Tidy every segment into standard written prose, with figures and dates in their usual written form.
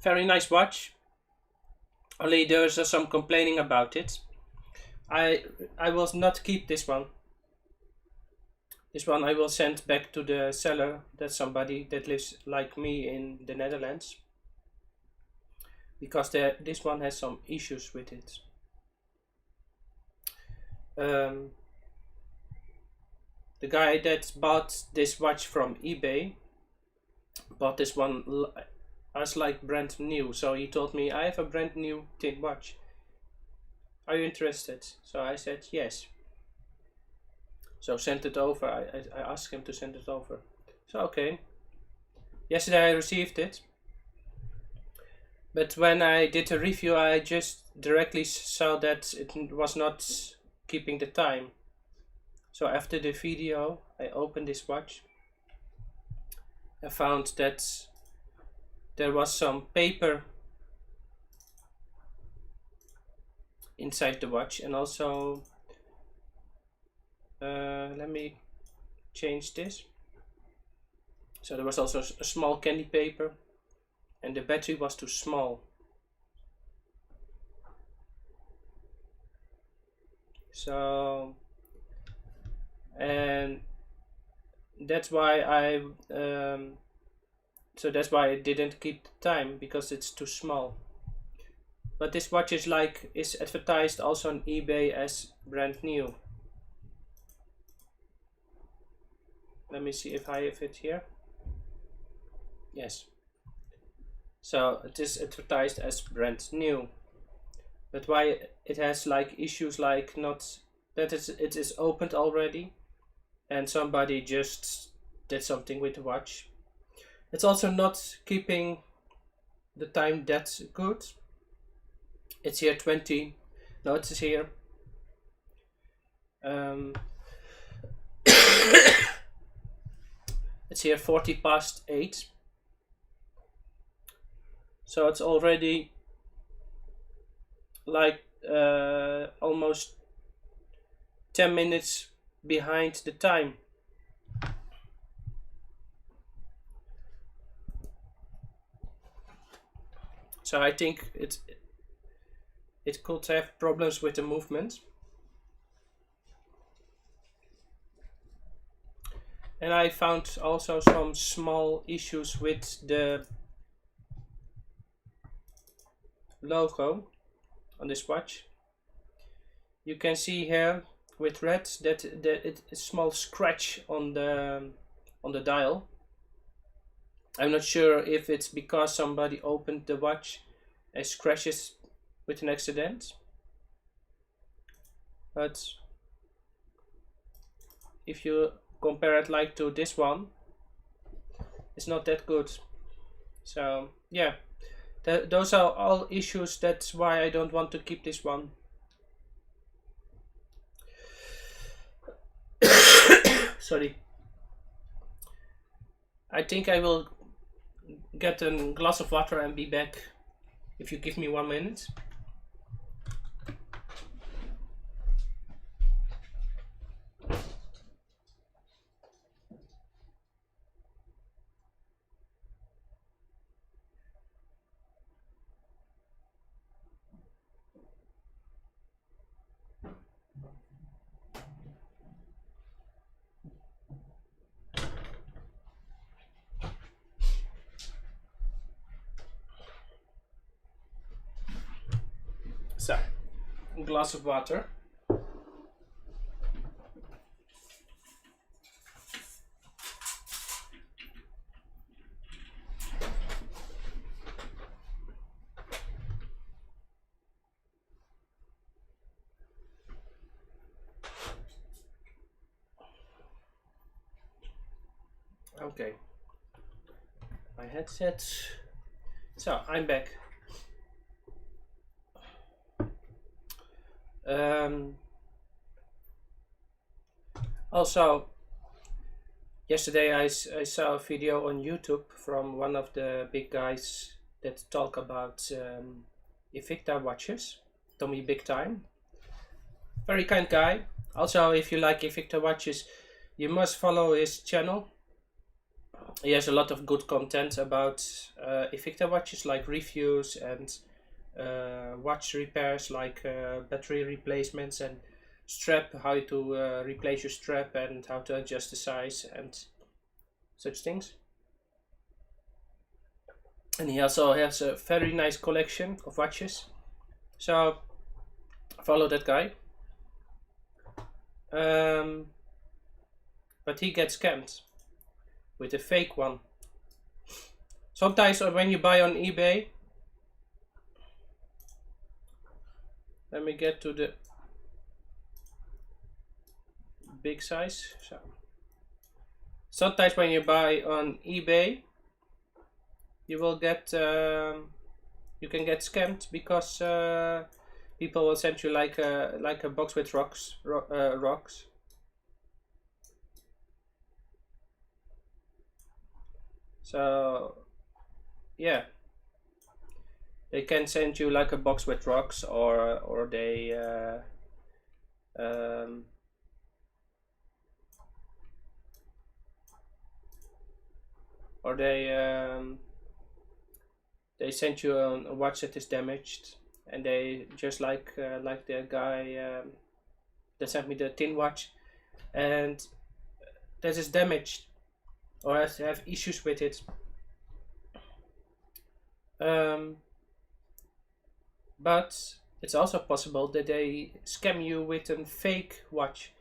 Very nice watch. Only there's some complaining about it. I will not keep this one. This one I will send back to the seller. That's somebody that lives like me in the Netherlands. Because this one has some issues with it. The guy that bought this watch from eBay bought this one as like brand new. So he told me, I have a brand new tin watch. Are you interested? So I said yes. So sent it over. I asked him to send it over. So okay. Yesterday I received it. But when I did a review, I just directly saw that it was not keeping the time. So after the video, I opened this watch. I found that there was some paper inside the watch, and also let me change this. So there was also a small candy paper, and the battery was too small. So, and that's why that's why I didn't keep the time, because it's too small. But this watch is advertised also on eBay as brand new. Let me see if I have it here. Yes. So it is advertised as brand new. But why it has like issues like not that it is opened already and somebody just did something with the watch. It's also not keeping the time that good. It's here 20. No, it's here. It's here 40 past 8. So it's already like almost 10 minutes behind the time. So I think it could have problems with the movement. And I found also some small issues with the logo on this watch. You can see here with red that it's a small scratch on the dial. I'm not sure if it's because somebody opened the watch and scratches with an accident, but if you compare it like to this one, it's not that good. So yeah, those are all issues. That's why I don't want to keep this one. Sorry. I think I will get a glass of water and be back if you give me 1 minute. So, a glass of water. Okay, my headset. So I'm back. Also, yesterday I saw a video on YouTube from one of the big guys that talk about Invicta watches, Tommy Big Time. Very kind guy. Also, if you like Invicta watches, you must follow his channel. he has a lot of good content about Invicta watches, like reviews and watch repairs, like battery replacements and strap, how to replace your strap and how to adjust the size and such things. And he also has a very nice collection of watches. So follow that guy. But he gets scammed with a fake one. Sometimes when you buy on eBay, let me get to the big size. So sometimes when you buy on eBay, you will get you can get scammed because people will send you like a box with rocks. So yeah, they can send you like a box with rocks, or they or they send you a watch that is damaged, and they just like the guy that sent me the tin watch, and that is damaged or has have issues with it. But it's also possible that they scam you with a fake watch.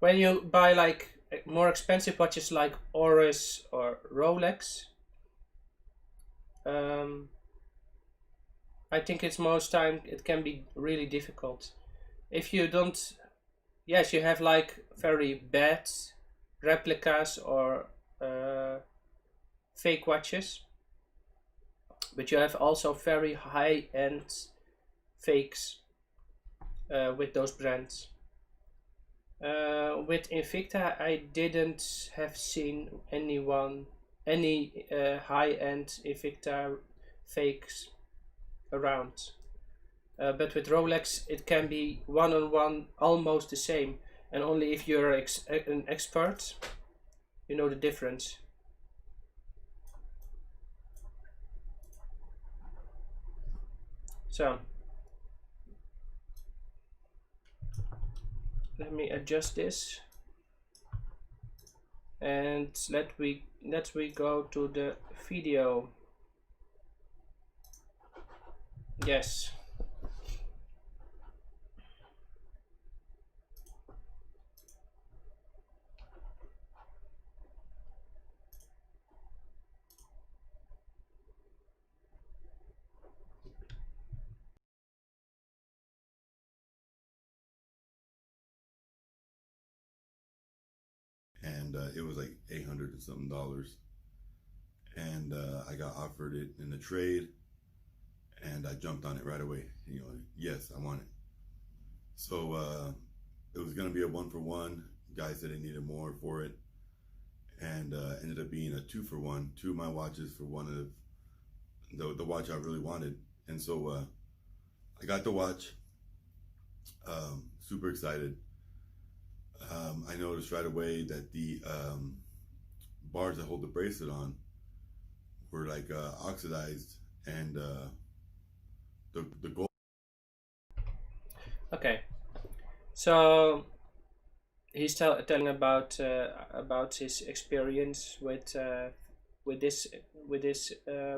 When you buy like more expensive watches like Oris or Rolex, I think it's most time it can be really difficult. If you don't, yes, you have like very bad replicas or fake watches, but you have also very high-end fakes with those brands. With Invicta, I didn't have seen any high-end Invicta fakes around. But with Rolex, it can be one-on-one almost the same, and only if you're an expert, you know the difference. So let me adjust this, and let we go to the video. Yes. And it was like $800 and something dollars. And I got offered it in a trade, and I jumped on it right away. You know, yes, I want it. So it was gonna be a 1-for-1. Guy said they needed more for it, and ended up being a 2-for-1. Two of my watches for one of the watch I really wanted, and so I got the watch. Super excited. I noticed right away that the bars that hold the bracelet on were like oxidized, and the gold. Okay. So he's telling about his experience with this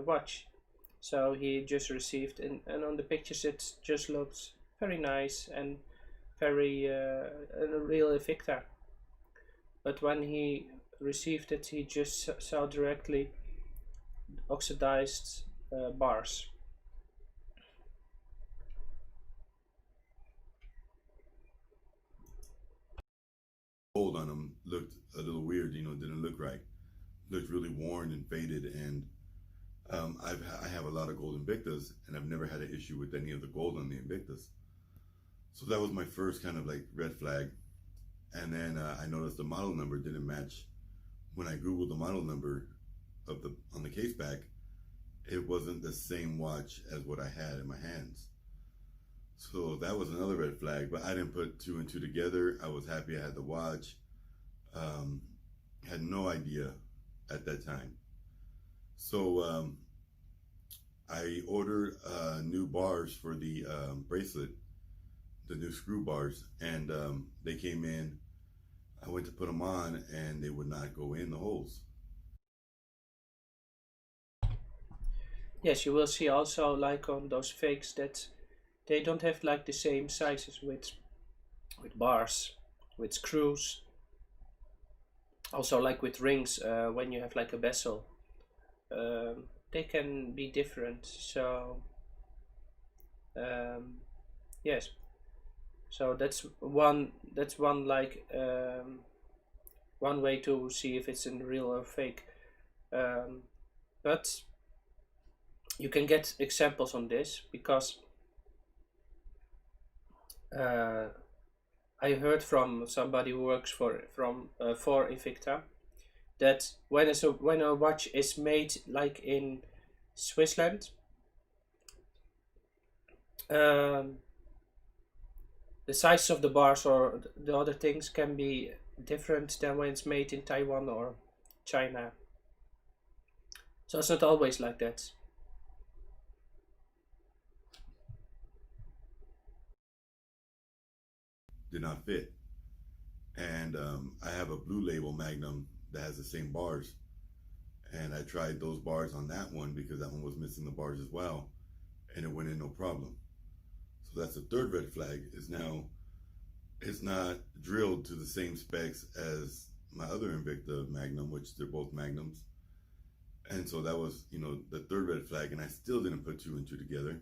watch. So he just received, and on the pictures it just looks very nice and very a real Invicta. But when he received it, he just saw directly oxidized bars. Gold on them looked a little weird. You know, didn't look right. Looked really worn and faded. And I have a lot of gold Invictas, and I've never had an issue with any of the gold on the Invictas. So that was my first kind of like red flag. And then I noticed the model number didn't match. When I googled the model number of the on the case back, it wasn't the same watch as what I had in my hands. So that was another red flag. But I didn't put two and two together. I was happy I had the watch. Um, had no idea at that time. So I ordered new bars for the bracelet, the new screw bars, and they came in. I went to put them on and they would not go in the holes. Yes, you will see also like on those fakes that they don't have like the same sizes with bars, with screws. Also like with rings, when you have like a bezel, they can be different. So yes, so that's one like one way to see if it's in real or fake. But you can get examples on this because I heard from somebody who works for Invicta that when a watch is made like in Switzerland, the size of the bars or the other things can be different than when it's made in Taiwan or China. So it's not always like that. Did not fit. And I have a blue label Magnum that has the same bars. And I tried those bars on that one because that one was missing the bars as well. And it went in no problem. So that's the third red flag, is now it's not drilled to the same specs as my other Invicta Magnum, which they're both Magnums. And so that was, the third red flag, and I still didn't put two and two together.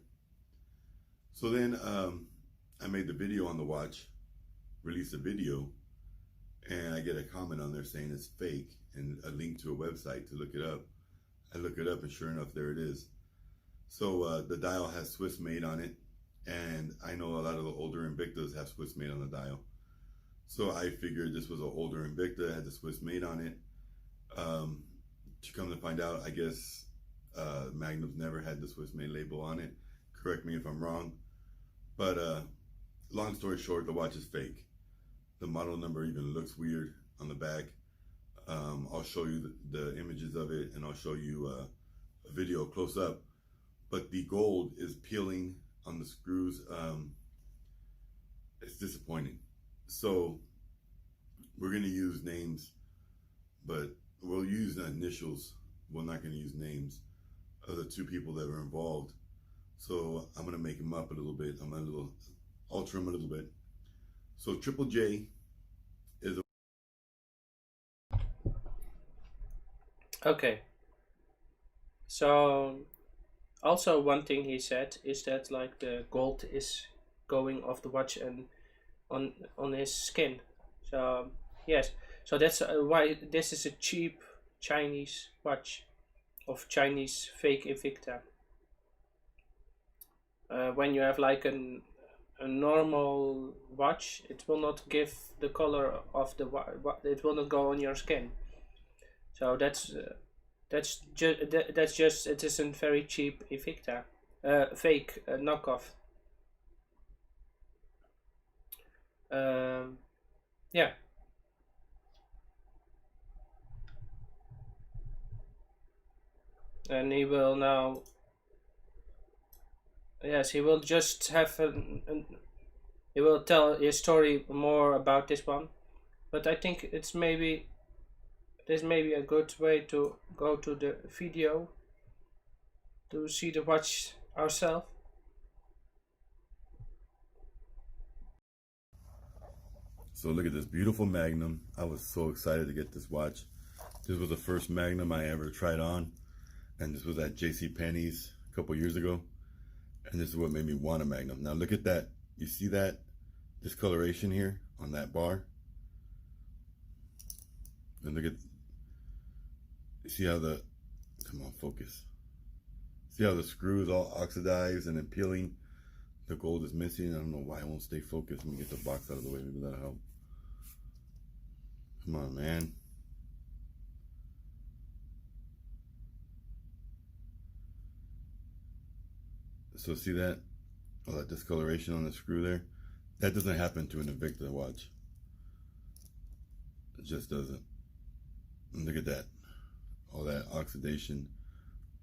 So then I made the video on the watch, released a video, and I get a comment on there saying it's fake and a link to a website to look it up. I look it up and sure enough, there it is. So the dial has Swiss made on it, and I know a lot of the older Invictas have Swiss made on the dial. So I figured this was an older Invicta, had the Swiss made on it. To come to find out, I guess Magnum's never had the Swiss made label on it. Correct me if I'm wrong. But long story short, the watch is fake. The model number even looks weird on the back. I'll show you the images of it, and I'll show you a video close up. But the gold is peeling on the screws. It's disappointing. So we're going to use names, but we'll use the initials. We're not going to use names of the two people that were involved. So I'm going to make them up a little bit. Alter them a little bit. So Triple J is Okay. So also one thing he said is that like the gold is going off the watch and on his skin. So yes, so that's why this is a cheap Chinese watch of Chinese fake Invicta. When you have like a normal watch, it will not give the color of the it will not go on your skin. So that's just it isn't very cheap Invicta, fake knockoff. Yeah. And he will now. Yes, he will just have he will tell his story more about this one, but I think it's maybe this may be a good way to go to the video to see the watch ourselves. So look at this beautiful Magnum. I was so excited to get this watch. This was the first Magnum I ever tried on, and this was at JCPenney's a couple years ago. And this is what made me want a Magnum. Now look at that. You see that discoloration here on that bar? And look at, you see how come on, focus. See how the screw is all oxidized and then peeling? The gold is missing. I don't know why it won't stay focused. Let me get the box out of the way. Maybe that'll help. Come on, man. So see that? All that discoloration on the screw there? That doesn't happen to an Invicta watch. It just doesn't. And look at that. all that oxidation.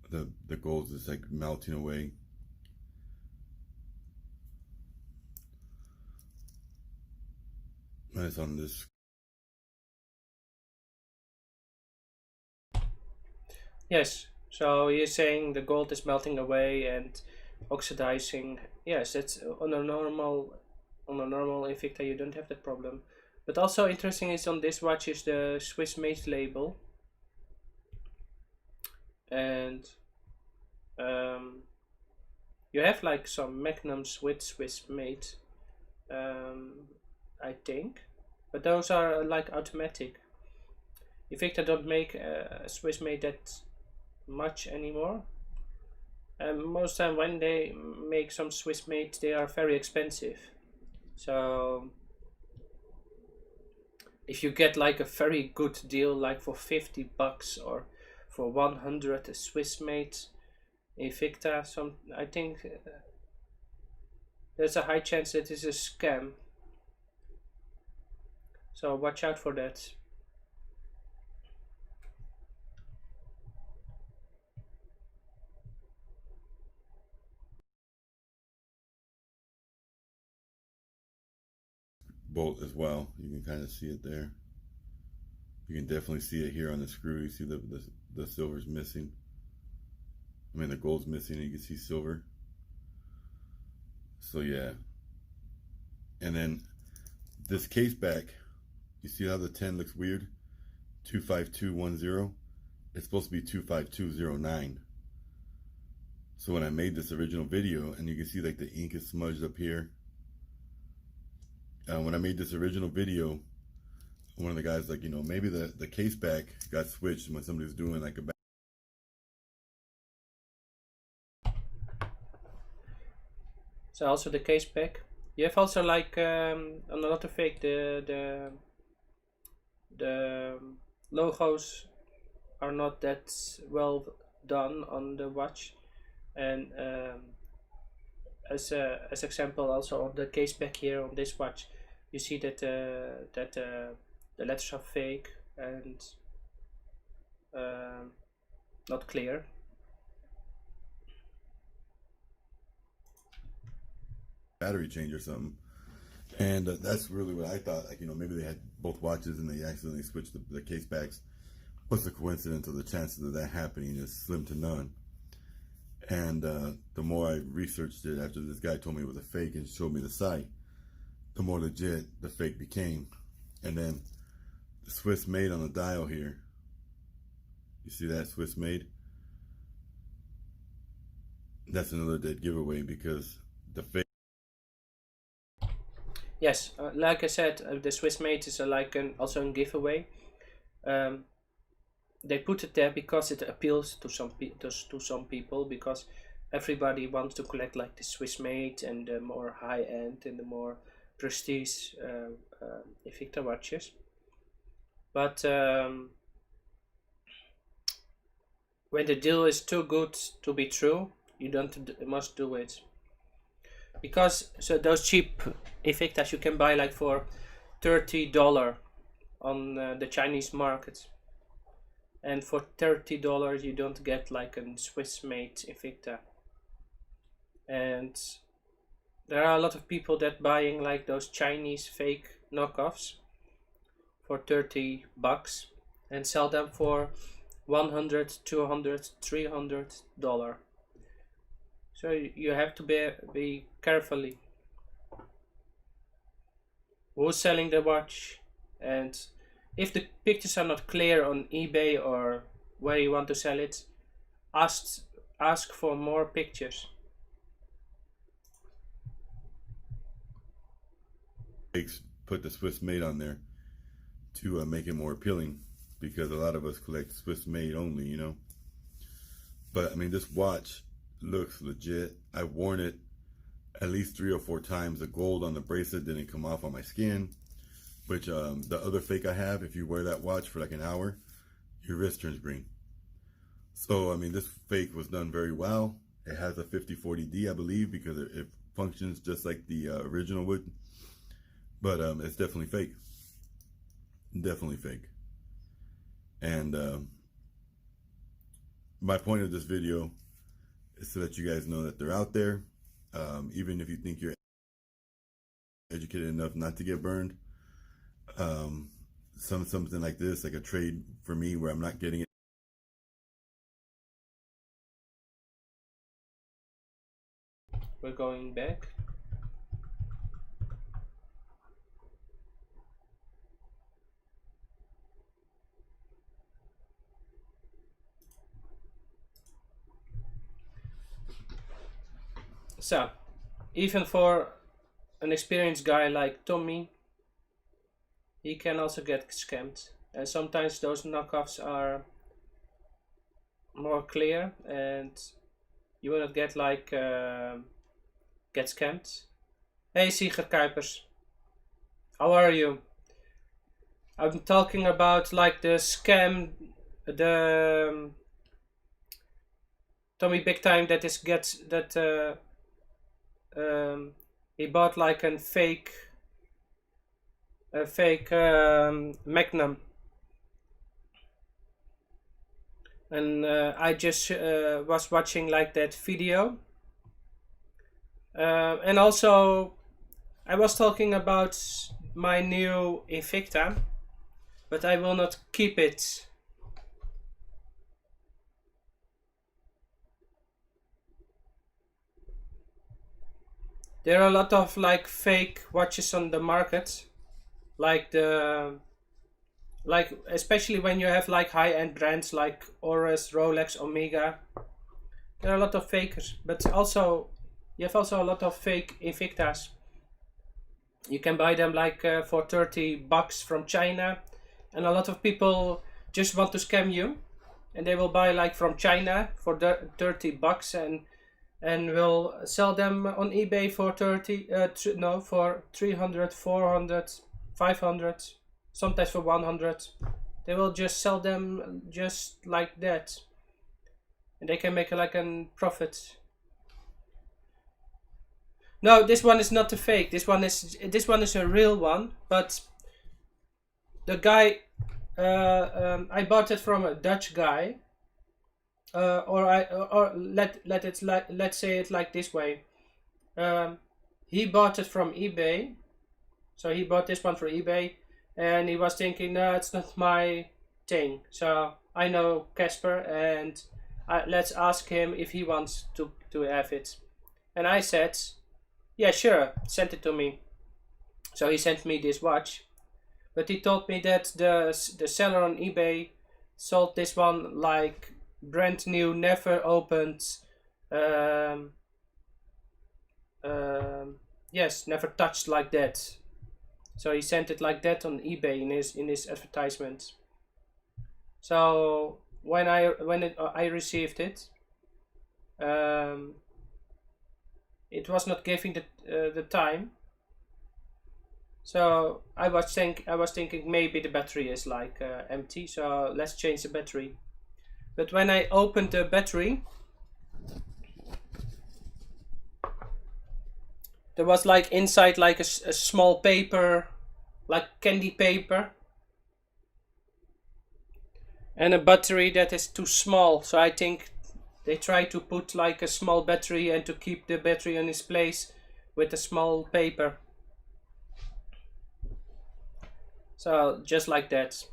The gold is like melting away. And it's on this. Yes, so you're saying the gold is melting away and oxidizing. Yes, that's on a normal Invicta you don't have that problem. But also interesting is on this watch is the Swiss made label, and you have like some magnums with Swiss made, I think, but those are like automatic. Invicta don't make Swiss made that much anymore, and most time when they make some Swiss made they are very expensive. So if you get like a very good deal like for 50 bucks or for 100 a Swiss made Invicta, I think there's a high chance that it's a scam, so watch out for that. Bolt as well. You can kind of see it there. You can definitely see it here on the screw. You see the silver's missing. I mean the gold's missing and you can see silver. So yeah. And then this case back, you see how the 10 looks weird? 25210. It's supposed to be 25209. So when I made this original video, and you can see like the ink is smudged up here. When I made this original video, one of the guys like, maybe the case back got switched when somebody was doing like a back. So also the case back. You have also like on a lot of fake the logos are not that well done on the watch, and as example also on the case back here on this watch, you see that the letters are fake and not clear. Battery change or something, and that's really what I thought. Like maybe they had both watches and they accidentally switched the case backs. What's the coincidence, or the chances of that happening is slim to none. And the more I researched it after this guy told me it was a fake and showed me the site, the more legit the fake became. And then the Swiss made on the dial here, you see that Swiss made? That's another dead giveaway because the fake. Yes, like I said, the Swiss made is also a giveaway. They put it there because it appeals to some people, because everybody wants to collect like the Swiss made and the more high end and the more prestige Invicta watches. But when the deal is too good to be true, you must do it. Because so those cheap Invictas you can buy like for $30 on the Chinese market, and for $30 you don't get like a Swiss made Invicta. And there are a lot of people that buying like those Chinese fake knockoffs for 30 bucks and sell them for $100, $200, $300. So you have to be carefully who's selling the watch, and if the pictures are not clear on eBay or where you want to sell it, ask for more pictures. Put the Swiss made on there to make it more appealing, because a lot of us collect Swiss made only, But I mean, this watch looks legit. I've worn it at least 3 or 4 times. The gold on the bracelet didn't come off on my skin, which the other fake I have, if you wear that watch for like an hour, your wrist turns green. So I mean, this fake was done very well. It has a 5040D, I believe, because it functions just like the original would. But it's definitely fake. Definitely fake. And my point of this video is to let you guys know that they're out there. Even if you think you're educated enough not to get burned, something like this, like a trade for me where I'm not getting it. We're going back. So, even for an experienced guy like Tommy, he can also get scammed. And sometimes those knockoffs are more clear and you will not get like get scammed. Hey Sieger Kuipers, how are you? I'm talking about like the scam, the Tommy Big Time that is gets that he bought like a fake Magnum, and I just was watching like that video, and also I was talking about my new Invicta, but I will not keep it. There are a lot of like fake watches on the market, like especially when you have like high-end brands like Oris, Rolex, Omega. There are a lot of fakers, but also you have also a lot of fake Invictas. You can buy them like for $30 from China, and a lot of people just want to scam you, and they will buy like from China for $30 and will sell them on eBay for for 300, 400, 500, sometimes for 100. They will just sell them just like that, and they can make like a profit. No, this one is not a fake. This one is a real one. But the guy, I bought it from a Dutch guy, let's say it like this way. He bought it from eBay, so he bought this one for eBay, and he was thinking, no, it's not my thing. So I know Casper, and let's ask him if he wants to have it. And I said, yeah, sure, send it to me. So he sent me this watch, but he told me that the seller on eBay sold this one like brand new, never opened, yes, never touched like that. So he sent it like that on eBay in his advertisement. So when I received it, it was not giving the time. So I was thinking maybe the battery is like empty. So let's change the battery. But when I opened the battery, there was like inside like a small paper, like candy paper, and a battery that is too small. So I think they try to put like a small battery and to keep the battery in its place with a small paper. So just like that.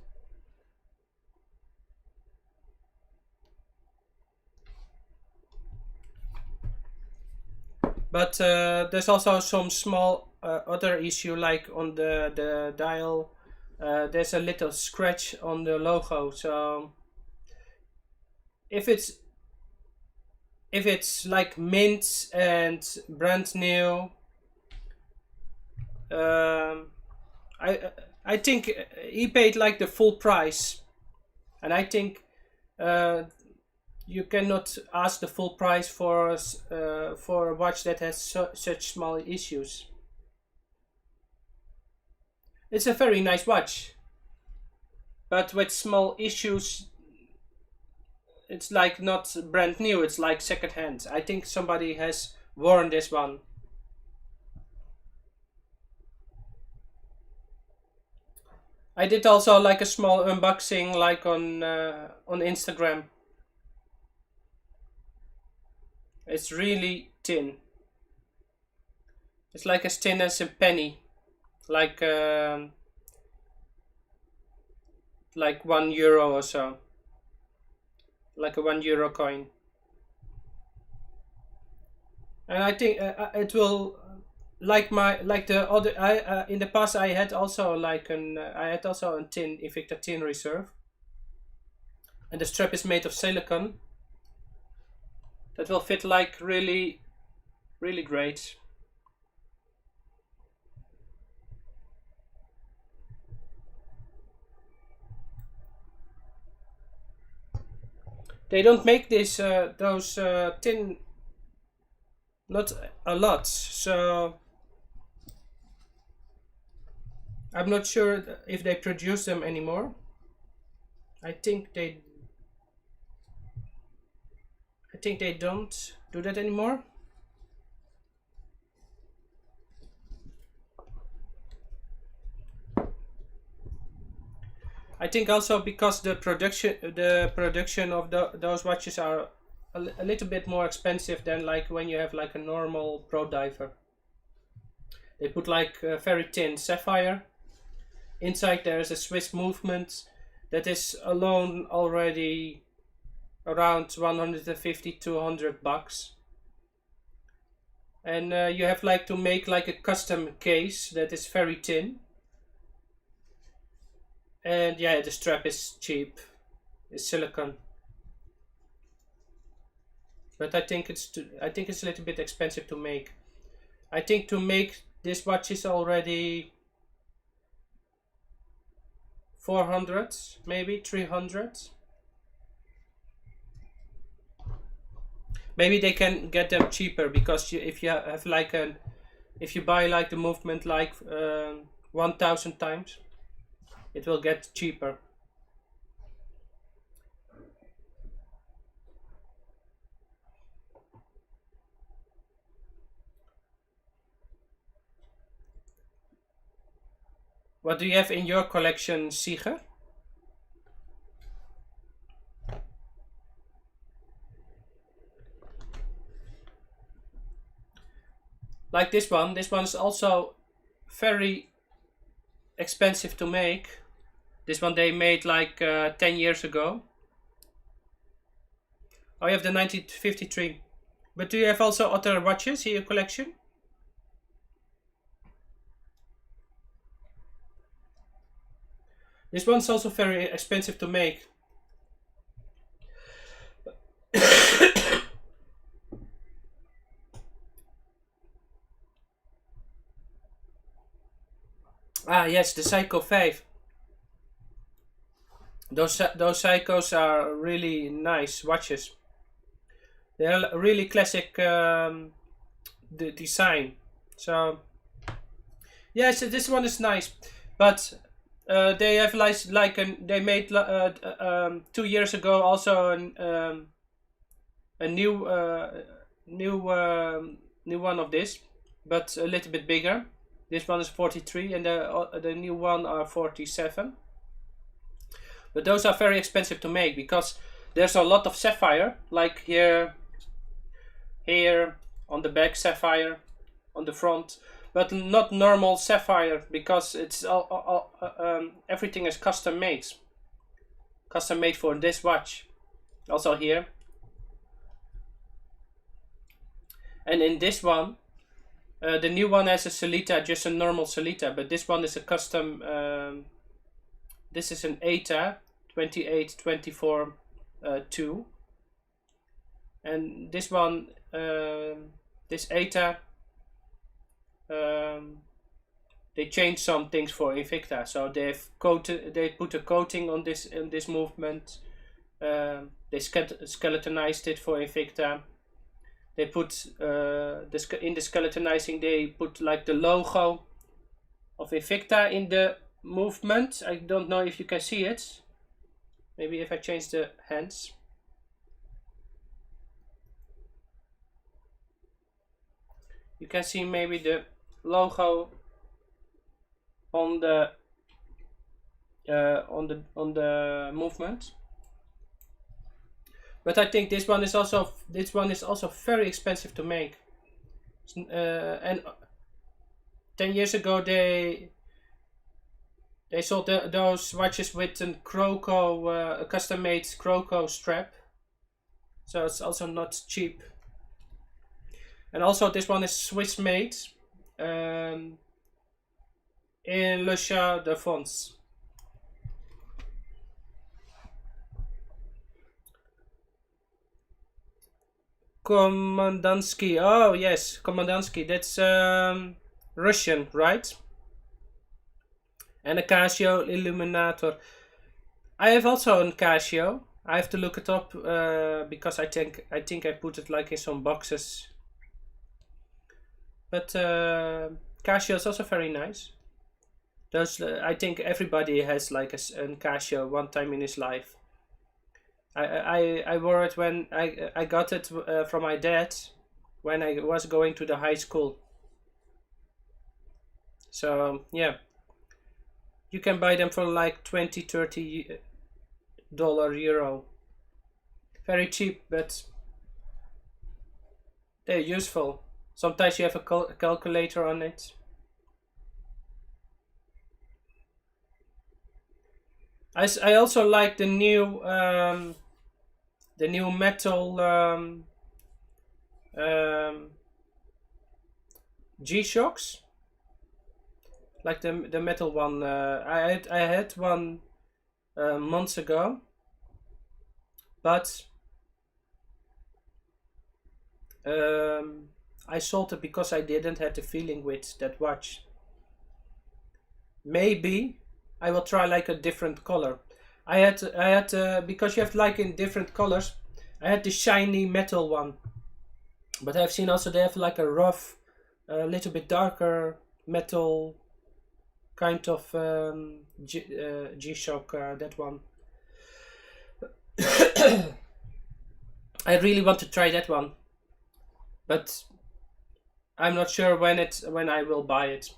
But there's also some small other issue, like on the dial. There's a little scratch on the logo. So if it's like mint and brand new, I think he paid like the full price, and I think you cannot ask the full price for a watch that has such small issues. It's a very nice watch, but with small issues, it's like not brand new. It's like second hand. I think somebody has worn this one. I did also like a small unboxing, like on Instagram. It's really thin. It's like as thin as a penny, like €1 or so, like a €1 coin. And I think it will, like the other. In the past I had also a tin Invicta tin reserve, and the strap is made of silicone. That will fit like really, really great. They don't make those tin, not a lot, so I'm not sure if they produce them anymore. I think they don't do that anymore. I think also because the production of those watches are a little bit more expensive than like when you have like a normal pro diver. They put like a very thin sapphire. Inside there is a Swiss movement that is alone already around 150 to $200. And you have like to make like a custom case that is very thin. And yeah, the strap is cheap. It's silicone. But I think it's a little bit expensive to make. I think to make this watch is already 400, maybe 300. Maybe they can get them cheaper because if you have like if you buy like the movement like 1,000 times, it will get cheaper. What do you have in your collection, Siger? Like this one. This one is also very expensive to make. This one they made like 10 years ago. Oh, you have the 1953. But do you have also other watches in your collection? This one's also very expensive to make. Ah, yes, the Psycho 5. Those Psychos are really nice watches. They're really classic the design. So yeah, so this one is nice, but they have they made 2 years ago also a new one of this, but a little bit bigger. This one is 43, and the new one are 47. But those are very expensive to make because there's a lot of sapphire, like here on the back sapphire, on the front, but not normal sapphire because it's everything is custom made for this watch. Also here, and in this one, the new one has a Solita, just a normal Solita, but this one is a custom. This is an ETA 2824 2, and this one, this ETA, they changed some things for Invicta, so they put a coating on this movement. They skeletonized it for Invicta. They put in the skeletonizing, they put like the logo of Invicta in the movement. I don't know if you can see it. Maybe if I change the hands. You can see maybe the logo on the movement. But I think this one is also very expensive to make. And 10 years ago they sold those watches with a Croco, a custom-made Croco strap. So it's also not cheap. And also this one is Swiss made in Le Chat de France. Komandansky. Oh yes, Komandansky. That's Russian, right? And a Casio Illuminator. I have also a Casio. I have to look it up because I think I put it like in some boxes. But Casio is also very nice. Those I think everybody has like a Casio one time in his life. I wore it when I got it from my dad when I was going to the high school. So yeah, you can buy them for like $20-30 euro. Very cheap, but they're useful. Sometimes you have a calculator on it. I also like the new metal G-Shocks, like the metal one. I had one months ago, but I sold it because I didn't have the feeling with that watch. Maybe I will try like a different color. I had because you have like in different colors. I had the shiny metal one, but I've seen also they have like a rough, a little bit darker metal kind of G-Shock. That one. I really want to try that one, but I'm not sure when I will buy it.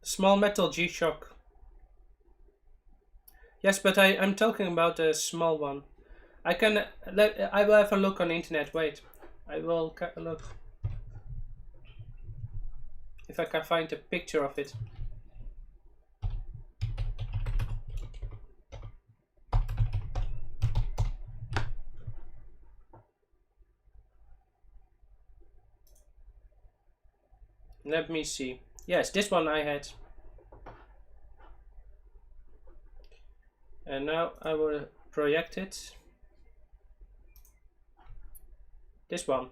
Small metal G-Shock. Yes, but I'm talking about a small one. I will have a look on the internet. Wait, I will look if I can find a picture of it. Let me see. Yes, this one I had. And now I will project it. This one.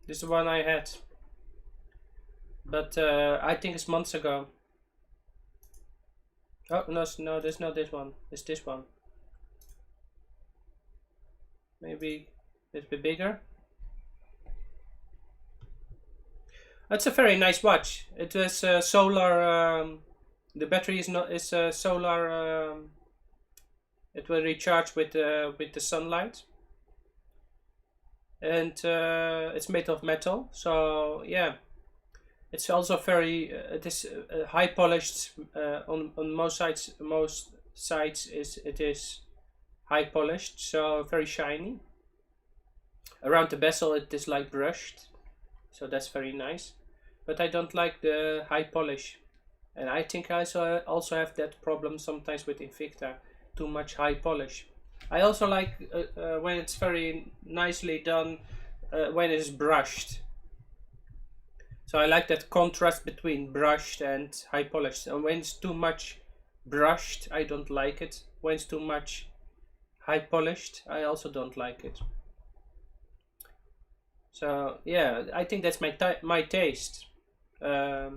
This is the one I had. But I think it's months ago. Oh, no, there's not this one. It's this one. Maybe a bit bigger. It's a very nice watch. It was solar. The battery is solar. It will recharge with the sunlight, and it's made of metal. So yeah, it's also very. It is high polished on most sides. Most sides it is high polished, so very shiny. Around the bezel it is like brushed. So that's very nice, but I don't like the high polish, and I think I also have that problem sometimes with Invicta, too much high polish. I also like when it's very nicely done, when it is brushed. So I like that contrast between brushed and high polished. And when it's too much brushed, I don't like it. When it's too much high polished, I also don't like it. So yeah, I think that's my taste. Yeah,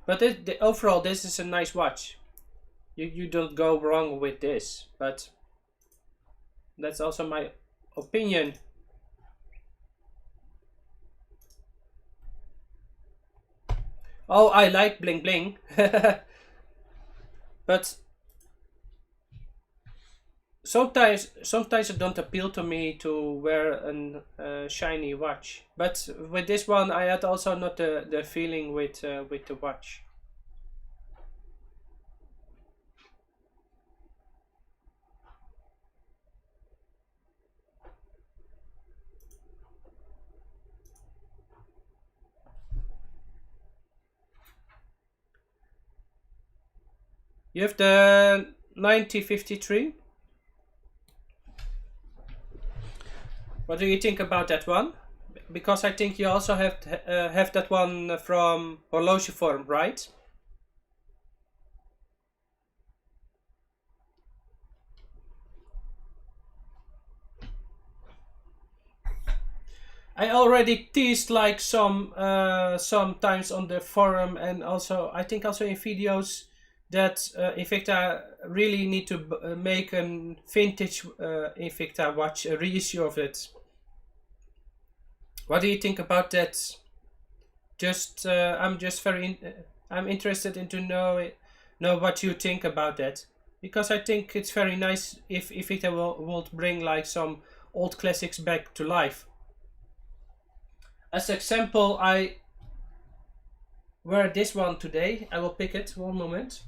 but overall this is a nice watch. You don't go wrong with this, but that's also my opinion. Oh, I like bling bling, but sometimes it don't appeal to me to wear a shiny watch, but with this one I had also not the feeling with the watch. You have the 9053. What do you think about that one? Because I think you also have that one from Horlogevorm, right? I already teased like sometimes on the forum, and also I think also in videos, that Invicta really need to make a vintage Invicta watch, a reissue of it. What do you think about that? I'm just I'm interested in to know what you think about that, because I think it's very nice if it will bring like some old classics back to life. As example, I wear this one today. I will pick it. One moment.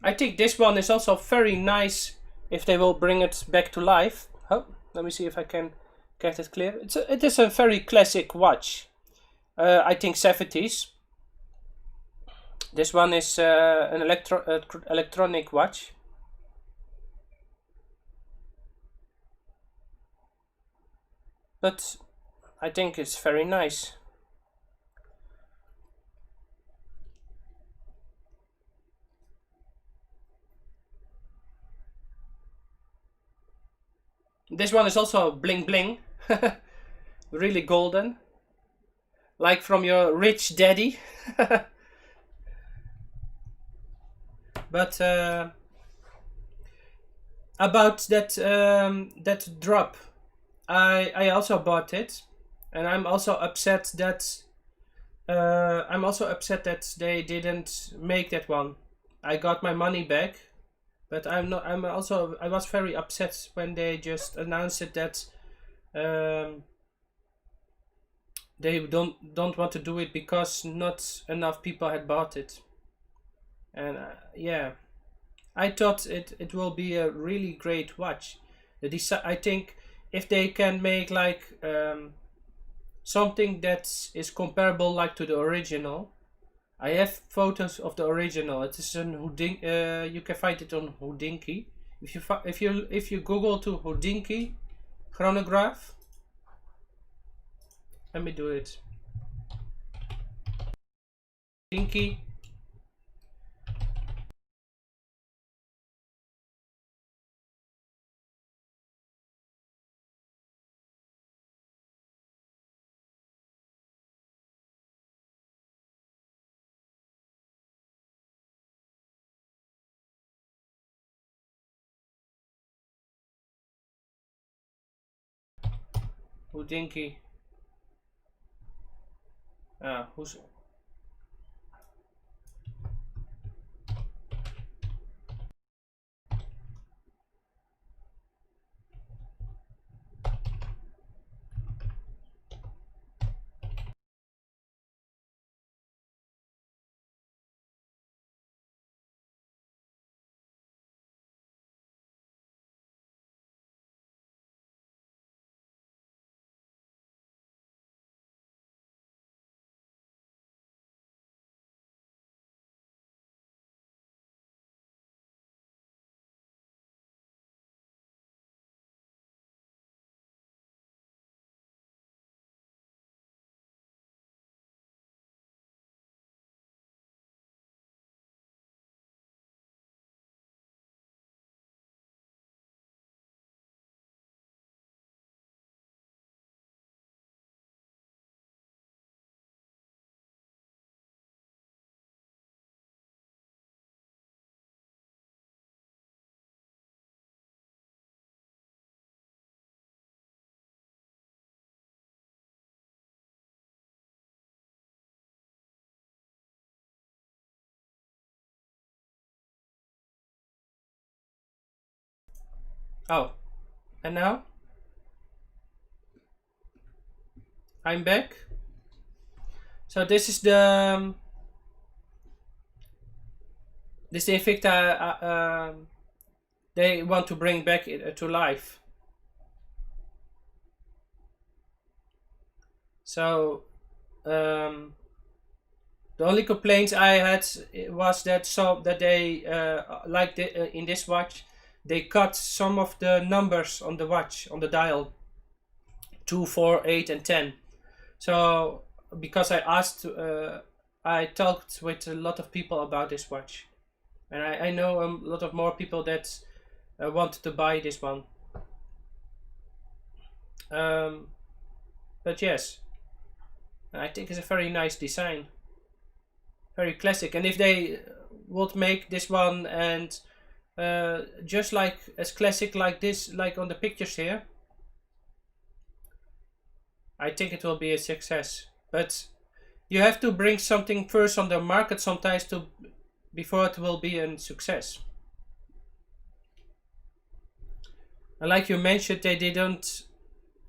I think this one is also very nice if they will bring it back to life. Oh, let me see if I can get it clear. It is a very classic watch. I think 70s. This one is an electronic watch. But I think it's very nice. This one is also bling bling. Really golden. Like from your rich daddy. But about that drop, I also bought it, and I'm also upset that they didn't make that one. I got my money back, but I was very upset when they just announced it that they don't want to do it because not enough people had bought it. And yeah, I thought it will be a really great watch. I think if they can make like something that is comparable like to the original. I have photos of the original. It is an Houdin. You can find it on Houdinki. If you Google to Houdinki chronograph, let me do it. Houdinki. Houdinki. Who's Oh, and now I'm back. So this is the Invicta. They want to bring back to life. So the only complaints I had was that they in this watch they cut some of the numbers on the watch on the dial 2, 4, 8, and 10. So because I talked with a lot of people about this watch, and I know a lot of more people that wanted to buy this one. But yes, I think it's a very nice design, very classic. And if they would make this one and just like as classic like this, like on the pictures here, I think it will be a success. But you have to bring something first on the market sometimes before it will be a success. And like you mentioned, they didn't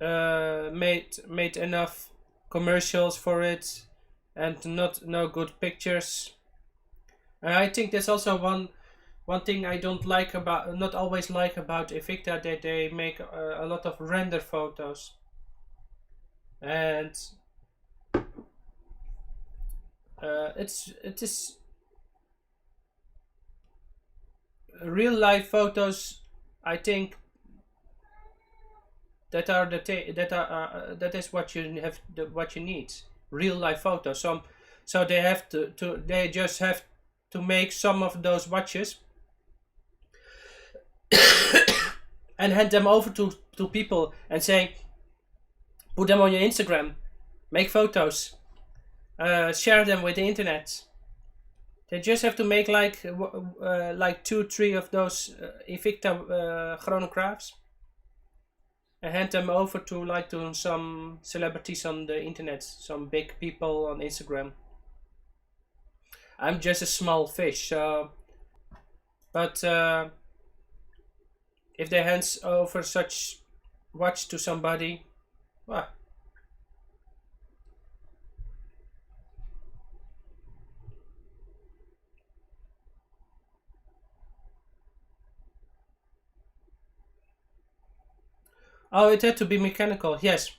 made enough commercials for it, and no good pictures. And I think that's also one thing I don't like about, not always like about Invicta, that they make a lot of render photos, and it is real life photos. I think that are that is what you have, what you need, real life photos. So they have they just have to make some of those watches and hand them over to people and say, put them on your Instagram, make photos, share them with the internet. They just have to make like 2, 3 of those Invicta chronographs and hand them over to some celebrities on the internet, some big people on Instagram. I'm just a small fish, but if they hands over such watch to somebody, well, oh, it had to be mechanical, yes.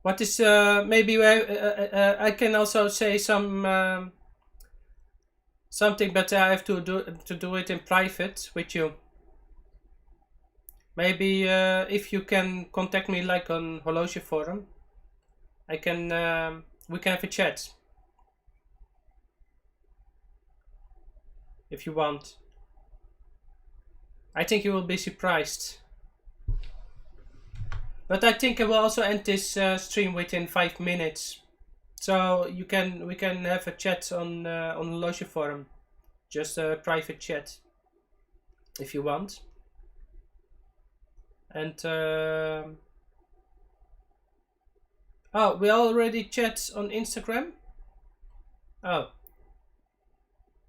What is maybe I can also say something, but I have to do it in private with you. Maybe if you can contact me like on Horloge Forum, I can we can have a chat if you want. I think you will be surprised. But I think I will also end this stream within 5 minutes, so we can have a chat on Horloge Forum, just a private chat, if you want. And oh, we already chat on Instagram. Oh,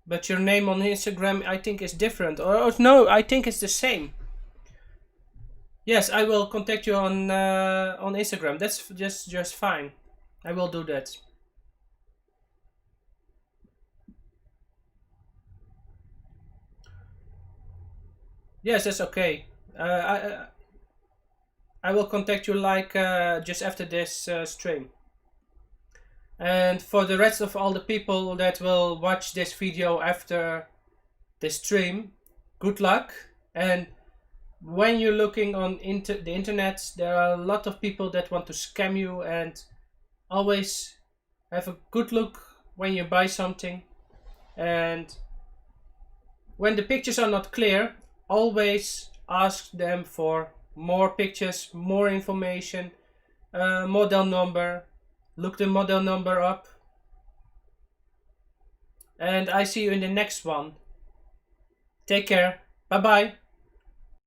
but your name on Instagram I think is different, or no, I think it's the same. Yes, I will contact you on Instagram. That's just fine. I will do that. Yes, that's okay. I will contact you like just after this stream. And for the rest of all the people that will watch this video after the stream, good luck. And when you're looking on the internet, there are a lot of people that want to scam you, and always have a good look when you buy something. And when the pictures are not clear, always ask them for more pictures, more information, model number. Look the model number up. And I see you in the next one. Take care. Bye bye.